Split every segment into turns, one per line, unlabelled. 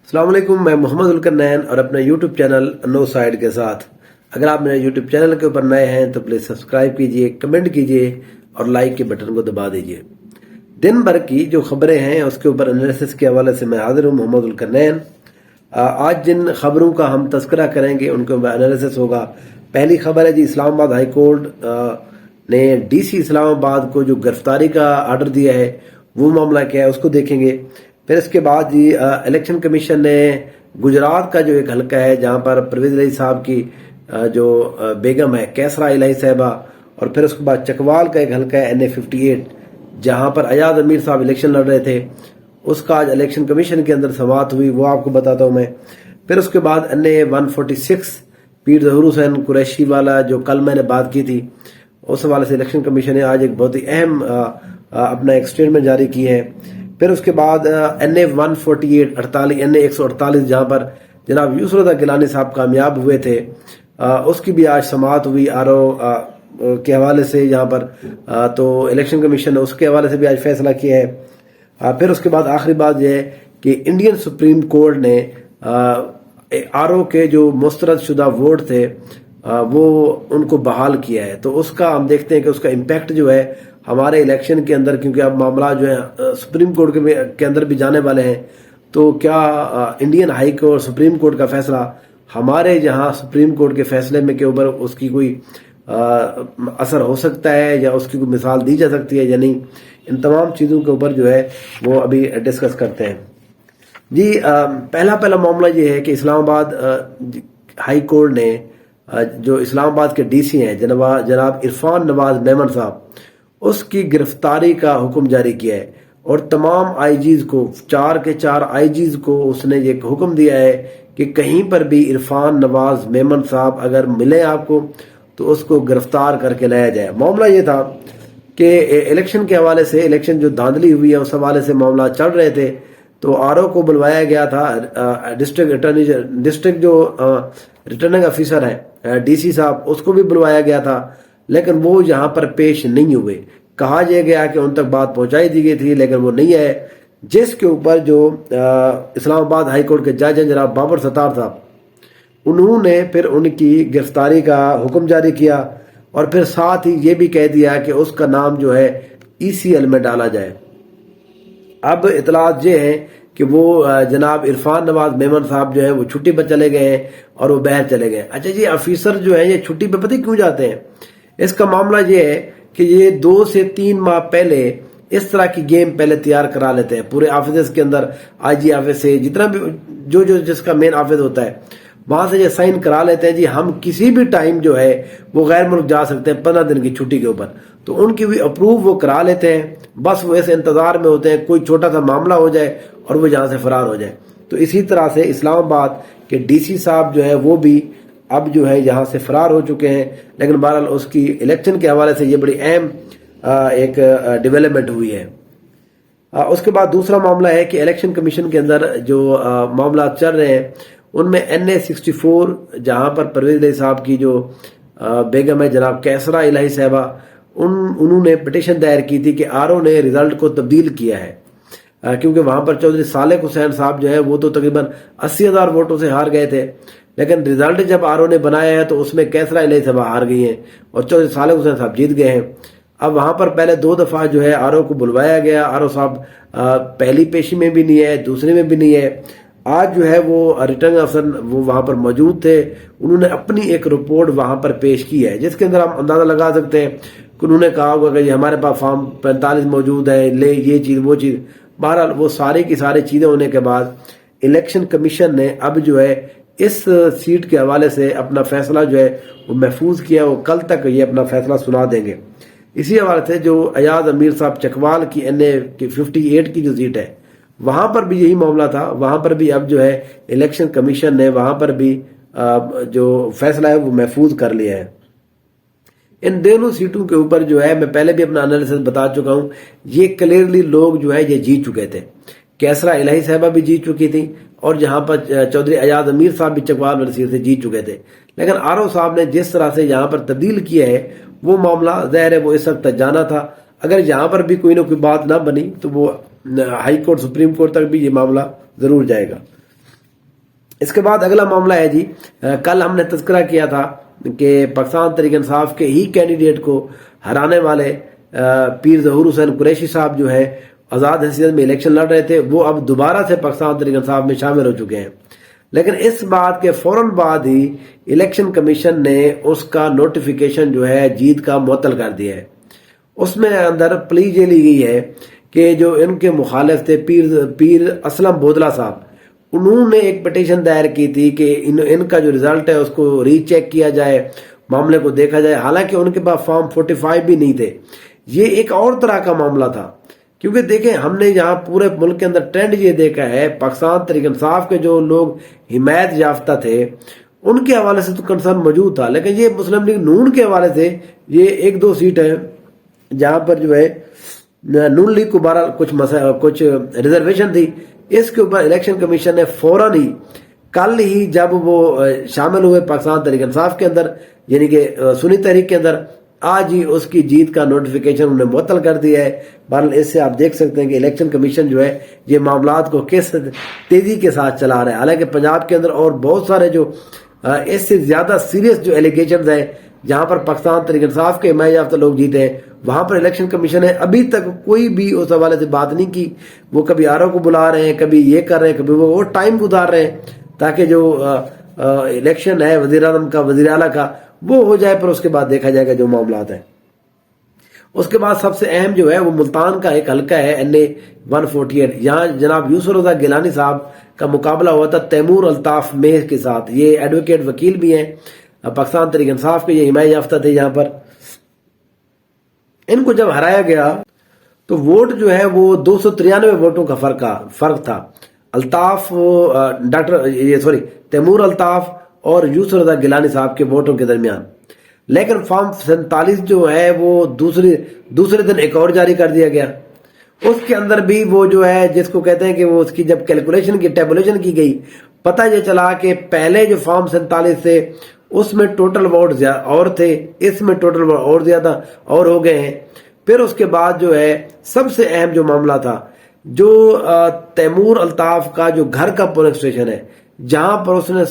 السلام علیکم، میں محمد الکرنین اور اپنے یوٹیوب چینل نو سائیڈ کے ساتھ. اگر آپ میرے یوٹیوب چینل کے اوپر نئے ہیں تو پلیز سبسکرائب کیجئے، کمنٹ کیجئے اور لائک کے بٹن کو دبا دیجئے. دن بھر کی جو خبریں ہیں اس کے اوپر انالیسس کے حوالے سے میں حاضر ہوں، محمد الکرنین. آج جن خبروں کا ہم تذکرہ کریں گے ان کے اوپر انالیسس ہوگا. پہلی خبر ہے اسلام آباد ہائی کورٹ نے ڈی سی اسلام آباد کو جو گرفتاری کا آرڈر دیا ہے وہ معاملہ کیا ہے اس کو دیکھیں گے. پھر اس کے بعد الیکشن کمیشن نے گجرات کا جو ایک حلقہ ہے جہاں پر پرویز الہی صاحب کی جو بیگم ہے کیسرا الہی صاحبہ، اور پھر اس کے بعد چکوال کا ایک حلقہ ہے NA58 جہاں پر ایاز امیر صاحب الیکشن لڑ رہے تھے، اس کا آج الیکشن کمیشن کے اندر سماعت ہوئی، وہ آپ کو بتاتا ہوں میں. پھر اس کے بعد NA146 پیر ظہور حسین قریشی والا جو کل میں نے بات کی تھی، اس حوالے سے الیکشن کمیشن نے آج ایک بہت ہی اہم اپنا ایک اسٹیٹمنٹ جاری کی ہے. پھر اس کے بعد NA148 جہاں پر جناب یسر رضا گیلانی صاحب کامیاب ہوئے تھے، اس کی بھی آج سماعت ہوئی RO کے حوالے سے یہاں پر. تو الیکشن کمیشن نے اس کے حوالے سے بھی آج فیصلہ کیا ہے. پھر اس کے بعد آخری بات یہ ہے کہ انڈین سپریم کورٹ نے RO کے جو مسترد شدہ ووٹ تھے وہ ان کو بحال کیا ہے. تو اس کا ہم دیکھتے ہیں کہ اس کا امپیکٹ جو ہے ہمارے الیکشن کے اندر، کیونکہ اب معاملات جو ہیں سپریم کورٹ کے اندر بھی جانے والے ہیں، تو کیا Indian high court supreme court کا فیصلہ ہمارے جہاں سپریم کورٹ کے فیصلے میں کے اوپر اس کی کوئی اثر ہو سکتا ہے یا اس کی کوئی مثال دی جا سکتی ہے یا نہیں. ان تمام چیزوں کے اوپر جو ہے وہ ابھی ڈسکس کرتے ہیں. جی پہلا معاملہ یہ ہے کہ اسلام آباد ہائی کورٹ نے جو اسلام آباد کے DC ہیں جناب عرفان نواز میمن صاحب، اس کی گرفتاری کا حکم جاری کیا ہے، اور تمام IGs کو 4 کے 4 IGs کو اس نے یہ حکم دیا ہے کہ کہیں پر بھی عرفان نواز میمن صاحب اگر ملے آپ کو تو اس کو گرفتار کر کے لایا جائے. معاملہ یہ تھا کہ الیکشن کے حوالے سے، الیکشن جو دھاندلی ہوئی ہے اس حوالے سے معاملات چل رہے تھے، تو RO کو بلوایا گیا تھا، ڈسٹرکٹ جو ریٹرننگ افیسر ہے DC صاحب، اس کو بھی بلوایا گیا تھا، لیکن وہ یہاں پر پیش نہیں ہوئے. کہا یہ گیا کہ ان تک بات پہنچائی دی گئی تھی لیکن وہ نہیں آئے، جس کے اوپر جو اسلام آباد ہائی کورٹ کے جج ہیں جناب بابر ستار صاحب، انہوں نے پھر ان کی گرفتاری کا حکم جاری کیا، اور پھر ساتھ ہی یہ بھی کہہ دیا کہ اس کا نام جو ہے ECL میں ڈالا جائے. اب اطلاعات یہ ہیں کہ وہ جناب عرفان نواز میمن صاحب جو ہیں وہ چھٹی پر چلے گئے ہیں اور وہ باہر چلے گئے. اچھا جی، آفیسر جو ہیں یہ چھٹی پہ پتہ کیوں جاتے ہیں؟ اس کا معاملہ یہ ہے کہ یہ 2 سے 3 ماہ پہلے اس طرح کی گیم پہلے تیار کرا لیتے ہیں پورے آفیسز کے اندر. IG آفس سے جتنا بھی جو جس کا مین آفس ہوتا ہے وہاں سے یہ سائن کرا لیتے ہیں، جی ہم کسی بھی ٹائم جو ہے وہ غیر ملک جا سکتے ہیں 15 دن کی چھٹی کے اوپر. تو ان کی بھی اپروو وہ کرا لیتے ہیں، بس وہ ایسے انتظار میں ہوتے ہیں کوئی چھوٹا سا معاملہ ہو جائے اور وہ یہاں سے فرار ہو جائے. تو اسی طرح سے اسلام آباد کے DC صاحب جو ہے وہ بھی اب جو ہے یہاں سے فرار ہو چکے ہیں. لیکن بہرحال اس کی الیکشن کے حوالے سے یہ بڑی اہم ایک ڈیولپمنٹ ہوئی ہے. اس کے بعد دوسرا معاملہ ہے کہ الیکشن کمیشن کے اندر جو معاملات چل رہے ہیں ان میں NA64 جہاں پر پرویز الہی صاحب کی جو بیگم ہے جناب کیسرا الہی صاحبہ، انہوں نے پٹیشن دائر کی تھی کہ RO نے رزلٹ کو تبدیل کیا ہے، کیونکہ وہاں پر چودھری صالح حسین صاحب جو ہے وہ تو تقریباً 80,000 ووٹوں سے ہار گئے تھے، لیکن رزلٹ جب RO نے بنایا ہے تو اس میں کیسرا الہی صاحبہ ہار گئی ہیں اور چودھری صالح حسین صاحب جیت گئے ہیں. اب وہاں پر پہلے 2 دفعہ جو ہے RO کو بلوایا گیا، RO صاحب پہلی پیشی میں بھی نہیں ہے، دوسرے میں بھی نہیں ہے. آج جو ہے وہ ریٹرننگ افسر وہ وہاں پر موجود تھے، انہوں نے اپنی ایک رپورٹ وہاں پر پیش کی ہے جس کے اندر ہم اندازہ لگا سکتے ہیں کہ انہوں نے کہا ہوگا کہ یہ ہمارے پاس فارم 45 موجود ہے، لے یہ چیز وہ چیز. بہرحال وہ ساری کی ساری چیزیں ہونے کے بعد الیکشن کمیشن نے اب جو ہے اس سیٹ کے حوالے سے اپنا فیصلہ جو ہے وہ محفوظ کیا، وہ کل تک یہ اپنا فیصلہ سنا دیں گے. اسی حوالے سے جو ایاز امیر صاحب چکوال کی NA58 کی جو سیٹ ہے وہاں پر بھی یہی معاملہ تھا، وہاں پر بھی اب جو ہے الیکشن کمیشن نے وہاں پر بھی جو فیصلہ ہے وہ محفوظ کر لیا ہے. ان دونوں سیٹوں کے اوپر جو ہے میں پہلے بھی اپنا انالیسس بتا چکا ہوں، یہ کلیئرلی لوگ جو ہے یہ جیت چکے تھے. کیسرا الہی صاحبہ بھی جیت چکی تھی اور جہاں پر چودھری ایاز امیر صاحب بھی چکوال والی سیٹ سے جیت چکے تھے. لیکن RO صاحب نے جس طرح سے یہاں پر تبدیل کیا ہے وہ معاملہ ظاہر ہے وہ اس وقت تک جانا تھا. اگر یہاں پر بھی کوئی نہ کوئی بات نہ بنی تو وہ ہائی کورٹ سپریم کورٹ تک بھی یہ معاملہ ضرور جائے گا. اس کے بعد اگلا معاملہ ہے جی، کل ہم نے تذکرہ کیا تھا کہ پاکستان تحریک انصاف کے ہی کینڈیڈیٹ کو ہرانے والے پیر ظہور حسین قریشی صاحب جو ہے آزاد حیثیت میں الیکشن لڑ رہے تھے، وہ اب دوبارہ سے پاکستان تحریک انصاف میں شامل ہو چکے ہیں. لیکن اس بات کے فوراً بعد ہی الیکشن کمیشن نے اس کا نوٹیفیکیشن جو ہے جیت کا معطل کر دیا ہے. اس میں اندر پلی یہ لی گئی ہے کہ جو ان کے مخالف تھے پیر اسلم بودلہ صاحب، انہوں نے ایک پٹیشن دائر کی تھی کہ ان کا جو ریزلٹ ہے اس کو ری چیک کیا جائے، معاملے کو دیکھا جائے. حالانکہ ان کے پاس فارم 45 بھی نہیں تھے. یہ ایک اور طرح کا معاملہ تھا، کیونکہ دیکھیں ہم نے یہاں پورے ملک کے اندر ٹرینڈ یہ دیکھا ہے، پاکستان تحریک انصاف کے جو لوگ حمایت یافتہ تھے ان کے حوالے سے تو کنسرن موجود تھا، لیکن یہ مسلم لیگ نون کے حوالے سے یہ 1-2 سیٹ ہے جہاں پر جو ہے نون لیگ کو بہرحال کچھ ریزرویشن تھی. اس کے اوپر الیکشن کمیشن نے فوراً ہی کل ہی جب وہ شامل ہوئے پاکستان تحریک انصاف کے اندر، یعنی کہ سنی تحریک کے اندر، آج ہی اس کی جیت کا نوٹیفیکیشن انہوں نے معطل کر دیا ہے. بہرحال اس سے آپ دیکھ سکتے ہیں کہ الیکشن کمیشن جو ہے یہ معاملات کو کس تیزی کے ساتھ چلا رہا ہے. حالانکہ پنجاب کے اندر اور بہت سارے جو اس سے زیادہ سیریس جو ایلیگیشنز ہیں جہاں پر پاکستان تحریک انصاف کے حمایت یافتہ لوگ جیتے ہیں، وہاں پر الیکشن کمیشن نے ابھی تک کوئی بھی اس حوالے سے بات نہیں کی. وہ کبھی آرو کو بلا رہے ہیں، کبھی یہ کر رہے ہیں، کبھی وہ ٹائم گزار رہے ہیں تاکہ جو الیکشن ہے وزیر اعظم کا، وزیر اعلیٰ کا، وہ ہو جائے، پھر اس کے بعد دیکھا جائے گا جو معاملات ہیں. اس کے بعد سب سے اہم جو ہے وہ ملتان کا ایک حلقہ ہے NA 148. یہاں جناب یوسف رضا گیلانی صاحب کا مقابلہ ہوا تھا تیمور الطاف میہ کے ساتھ. یہ ایڈوکیٹ وکیل بھی ہیں پاکستان تحریک انصاف کے، یہ حمایت یافتہ تھے. یہاں پر ان کو جب ہرایا گیا تو ووٹ جو ہے وہ 293 ووٹوں کا فرق تھا الطاف تیمور الطاف اور یوسف رضا گیلانی صاحب کے ووٹوں کے درمیان. لیکن فارم 47 جو ہے وہ دوسرے دن ایک اور جاری کر دیا گیا. اس کے اندر بھی وہ جو ہے جس کو کہتے ہیں کہ وہ اس کی جب کیلکولیشن کی ٹیبولیشن کی گئی، پتہ یہ چلا کہ پہلے جو فارم 47 تھے اس میں ٹوٹل ووٹ اور تھے، اس میں ٹوٹل ووٹ اور زیادہ اور ہو گئے ہیں. پھر اس کے بعد جو ہے سب سے اہم جو معاملہ تھا، جو تیمور الطاف کا جو گھر کا پولنگ اسٹیشن ہے جہاں پر اس نے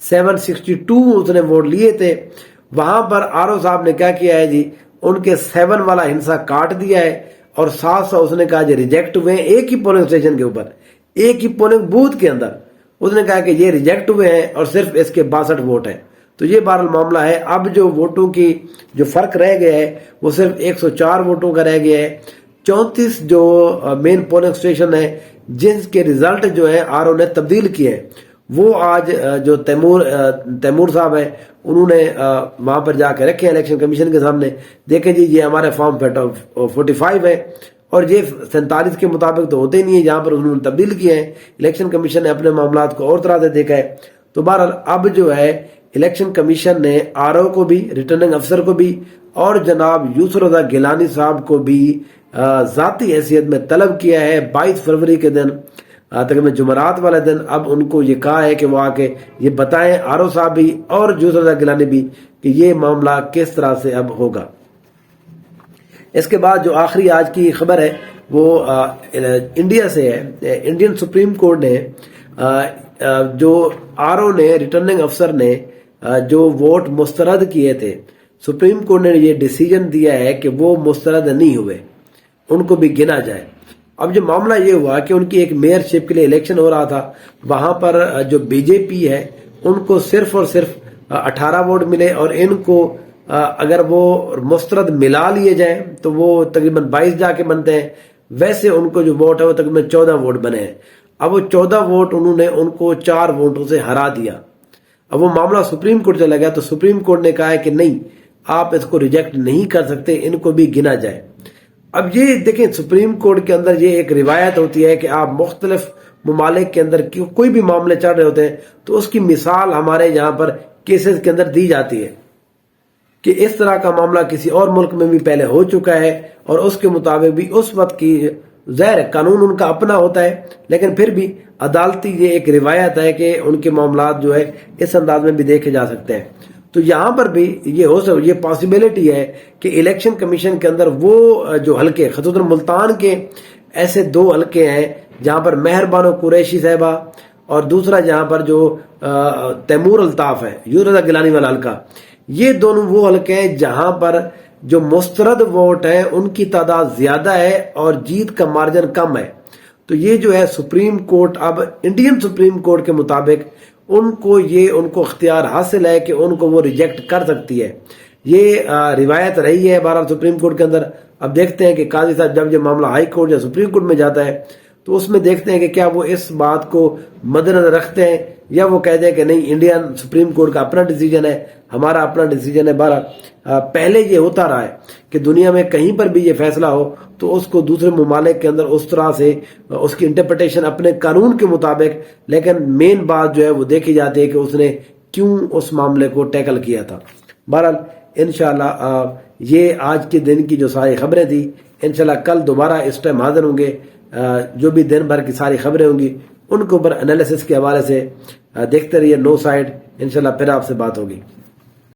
762 اس نے ووٹ لیے تھے، وہاں پر آرو صاحب نے کیا کیا ہے جی، ان کے 7 والا ہنسا کاٹ دیا ہے اور 700 اس نے کہا جی ریجیکٹ ہوئے ہیں. ایک ہی پولنگ اسٹیشن کے اوپر، ایک ہی پولنگ بوتھ کے اندر اس نے کہا کہ یہ ریجیکٹ ہوئے ہیں اور صرف اس کے 62 ووٹ ہیں. تو یہ بہرحال معاملہ ہے. اب جو ووٹوں کی جو فرق رہ گیا ہے وہ صرف 104 ووٹوں کا رہ گیا ہے. 34 جو مین پولنگ اسٹیشن ہے جن کے ریزلٹ جو ہے آر او نے تبدیل کیے ہیں، وہ آج جو تیمور صاحب ہیں انہوں نے وہاں پر جا کے رکھے الیکشن کمیشن کے سامنے. دیکھیں جی یہ ہمارے فارم 45 ہے اور یہ 47 کے مطابق تو ہوتے ہی نہیں ہے، جہاں پر انہوں نے تبدیل کیے ہیں. الیکشن کمیشن نے اپنے معاملات کو اور طرح سے دیکھا ہے. تو بہرحال اب جو ہے الیکشن کمیشن نے آر او کو بھی، ریٹرننگ افسر کو بھی اور جناب یوسف رضا گیلانی صاحب کو بھی ذاتی حیثیت میں طلب کیا ہے 22 فروری کے دن، تقریباً جمعرات والے دن. اب ان کو یہ کہا ہے کہ وہ آ کے یہ بتائیں، آر او صاحب بھی اور یوسف رضا گیلانی بھی، کہ یہ معاملہ کس طرح سے اب ہوگا. اس کے بعد جو آخری آج کی خبر ہے وہ انڈیا سے ہے. انڈین سپریم کورٹ نے جو آر او نے، ریٹرننگ افسر نے جو ووٹ مسترد کیے تھے، سپریم کورٹ نے یہ ڈیسیجن دیا ہے کہ وہ مسترد نہیں ہوئے، ان کو بھی گنا جائے. اب جو معاملہ یہ ہوا کہ ان کی ایک میئر شپ کے لیے الیکشن ہو رہا تھا، وہاں پر جو بی جے پی ہے ان کو صرف اور صرف 18 ووٹ ملے اور ان کو اگر وہ مسترد ملا لیے جائیں تو وہ تقریباً 22 جا کے بنتے ہیں. ویسے ان کو جو ووٹ ہے وہ تقریباً 14 ووٹ بنے ہیں. اب وہ 14 ووٹ انہوں نے ان کو 4 ووٹوں سے ہرا دیا. اب وہ معاملہ سپریم کورٹ چلا گیا تو سپریم کورٹ نے کہا ہے کہ نہیں، آپ اس کو ریجیکٹ نہیں کر سکتے، ان کو بھی گنا جائے. اب یہ دیکھیں سپریم کورٹ کے اندر یہ ایک روایت ہوتی ہے کہ آپ مختلف ممالک کے اندر کوئی بھی معاملے چل رہے ہوتے ہیں تو اس کی مثال ہمارے یہاں پر کیسز کے اندر دی جاتی ہے کہ اس طرح کا معاملہ کسی اور ملک میں بھی پہلے ہو چکا ہے اور اس کے مطابق بھی اس وقت کی ظاہر قانون ان کا اپنا ہوتا ہے، لیکن پھر بھی عدالتی یہ ایک روایت ہے کہ ان کے معاملات جو ہے اس انداز میں بھی دیکھے جا سکتے ہیں. تو یہاں پر بھی یہ پاسبلٹی ہے کہ الیکشن کمیشن کے اندر وہ جو حلقے، خصوصاً ملتان کے ایسے 2 حلقے ہیں جہاں پر مہربانو قریشی صاحبہ اور دوسرا جہاں پر جو تیمور الطاف ہے، یونس گیلانی والا حلقہ، یہ دونوں وہ حلقے ہیں جہاں پر جو مسترد ووٹ ہیں ان کی تعداد زیادہ ہے اور جیت کا مارجن کم ہے۔ تو یہ جو ہے سپریم کورٹ اب انڈین سپریم کورٹ کے مطابق ان کو اختیار حاصل ہے کہ ان کو وہ ریجیکٹ کر سکتی ہے۔ یہ روایت رہی ہے بہرحال سپریم کورٹ کے اندر۔ اب دیکھتے ہیں کہ قاضی صاحب جب یہ معاملہ ہائی کورٹ یا سپریم کورٹ میں جاتا ہے تو اس میں دیکھتے ہیں کہ کیا وہ اس بات کو مد نظر رکھتے ہیں یا وہ کہتے ہیں کہ نہیں، انڈین سپریم کورٹ کا اپنا ڈیسیجن ہے، ہمارا اپنا ڈیسیجن ہے۔ بہرحال پہلے یہ ہوتا رہا ہے کہ دنیا میں کہیں پر بھی یہ فیصلہ ہو تو اس کو دوسرے ممالک کے اندر اس طرح سے اس کی انٹرپریٹیشن اپنے قانون کے مطابق، لیکن مین بات جو ہے وہ دیکھی جاتی ہے کہ اس نے کیوں اس معاملے کو ٹیکل کیا تھا۔ بہرحال انشاءاللہ یہ آج کے دن کی جو ساری خبریں تھی، انشاءاللہ کل دوبارہ اس ٹائم حاضر ہوں گے۔ جو بھی دن بھر کی ساری خبریں ہوں گی ان کے اوپر انالیسس کے حوالے سے دیکھتے رہیے نو سائڈ، انشاءاللہ پھر آپ سے بات ہوگی۔